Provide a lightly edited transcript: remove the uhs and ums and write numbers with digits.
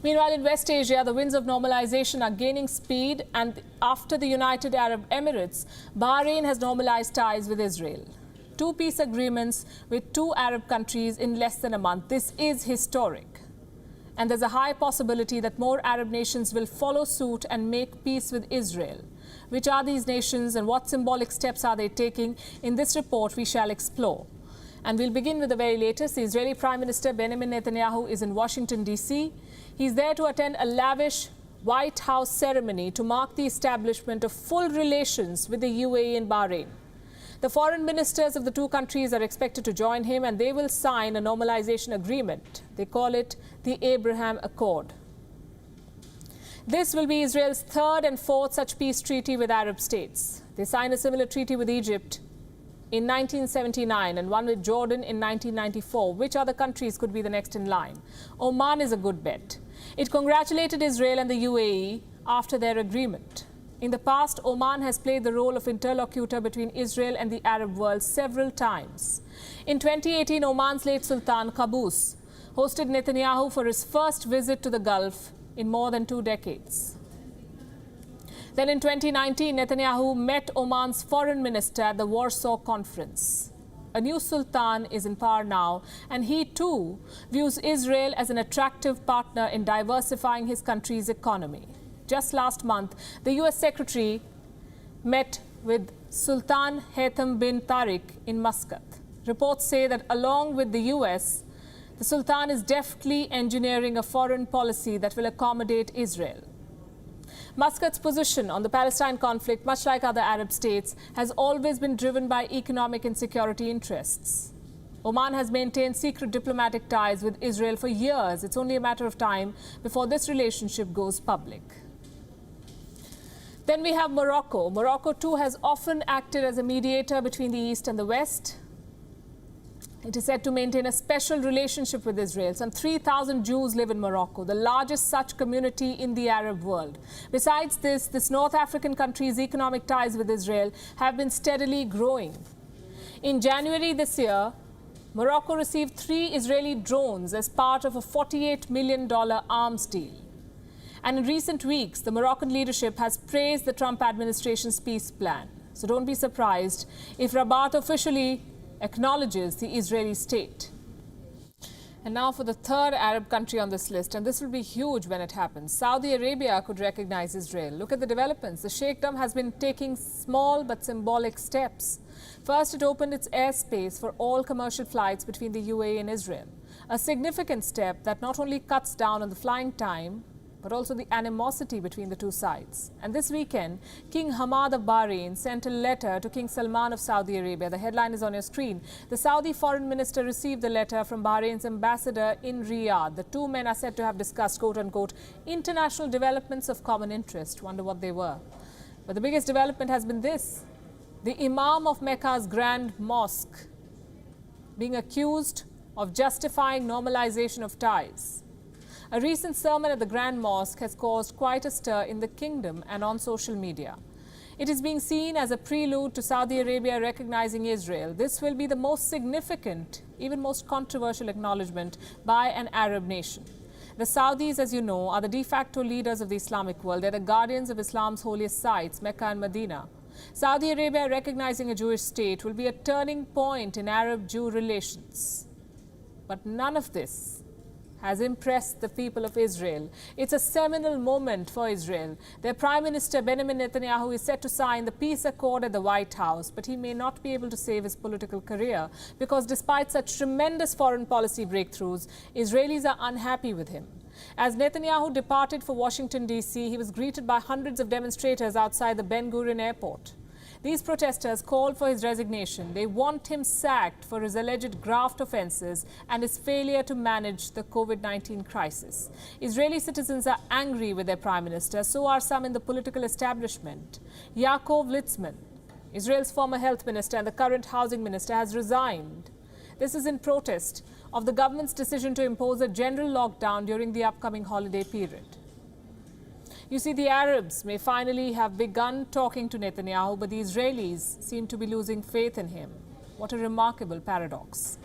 Meanwhile, in West Asia, the winds of normalization are gaining speed, and after the United Arab Emirates, Bahrain has normalized ties with Israel. Two peace agreements with two Arab countries in less than a month. This is historic. And there's a high possibility that more Arab nations will follow suit and make peace with Israel. Which are these nations and what symbolic steps are they taking? In this report, we shall explore. And we'll begin with the very latest. The Israeli Prime Minister Benjamin Netanyahu is in Washington, D.C. He's there to attend a lavish White House ceremony to mark the establishment of full relations with the UAE and Bahrain. The foreign ministers of the two countries are expected to join him, and they will sign a normalization agreement. They call it the Abraham Accord. This will be Israel's third and fourth such peace treaty with Arab states. They signed a similar treaty with Egypt in 1979 and one with Jordan in 1994. Which other countries could be the next in line? Oman is a good bet. It congratulated Israel and the UAE after their agreement. In the past, Oman has played the role of interlocutor between Israel and the Arab world several times. In 2018, Oman's late Sultan Qaboos hosted Netanyahu for his first visit to the Gulf in more than 2 decades. Then in 2019, Netanyahu met Oman's foreign minister at the Warsaw Conference. A new sultan is in power now, and he too views Israel as an attractive partner in diversifying his country's economy. Just last month, the US Secretary met with Sultan Haytham bin Tariq in Muscat. Reports say that along with the US, the Sultan is deftly engineering a foreign policy that will accommodate Israel. Muscat's position on the Palestine conflict, much like other Arab states, has always been driven by economic and security interests. Oman has maintained secret diplomatic ties with Israel for years. It's only a matter of time before this relationship goes public. Then we have Morocco. Morocco too has often acted as a mediator between the East and the West. It is said to maintain a special relationship with Israel. Some 3,000 Jews live in Morocco, the largest such community in the Arab world. Besides this North African country's economic ties with Israel have been steadily growing. In January this year, Morocco received 3 Israeli drones as part of a $48 million arms deal. And in recent weeks, the Moroccan leadership has praised the Trump administration's peace plan. So don't be surprised if Rabat officially acknowledges the Israeli state. And now for the third Arab country on this list, and this will be huge when it happens. Saudi Arabia could recognize Israel. Look at the developments. The Sheikhdom has been taking small but symbolic steps. First, it opened its airspace for all commercial flights between the UAE and Israel. A significant step that not only cuts down on the flying time, but also the animosity between the two sides. And this weekend, King Hamad of Bahrain sent a letter to King Salman of Saudi Arabia. The headline is on your screen. The Saudi foreign minister received the letter from Bahrain's ambassador in Riyadh. The two men are said to have discussed, quote-unquote, international developments of common interest. Wonder what they were. But the biggest development has been this. The Imam of Mecca's Grand Mosque being accused of justifying normalization of ties. A recent sermon at the Grand Mosque has caused quite a stir in the kingdom and on social media. It is being seen as a prelude to Saudi Arabia recognizing Israel. This will be the most significant, even most controversial acknowledgement by an Arab nation. The Saudis, as you know, are the de facto leaders of the Islamic world. They're the guardians of Islam's holiest sites, Mecca and Medina. Saudi Arabia recognizing a Jewish state will be a turning point in Arab-Jew relations. But none of this has impressed the people of Israel. It's a seminal moment for Israel. Their Prime Minister Benjamin Netanyahu is set to sign the peace accord at the White House, but he may not be able to save his political career because despite such tremendous foreign policy breakthroughs, Israelis are unhappy with him. As Netanyahu departed for Washington, D.C., he was greeted by hundreds of demonstrators outside the Ben Gurion airport. These protesters called for his resignation. They want him sacked for his alleged graft offenses and his failure to manage the COVID-19 crisis. Israeli citizens are angry with their prime minister. So are some in the political establishment. Yaakov Litzman, Israel's former health minister and the current housing minister, has resigned. This is in protest of the government's decision to impose a general lockdown during the upcoming holiday period. You see, the Arabs may finally have begun talking to Netanyahu, but the Israelis seem to be losing faith in him. What a remarkable paradox.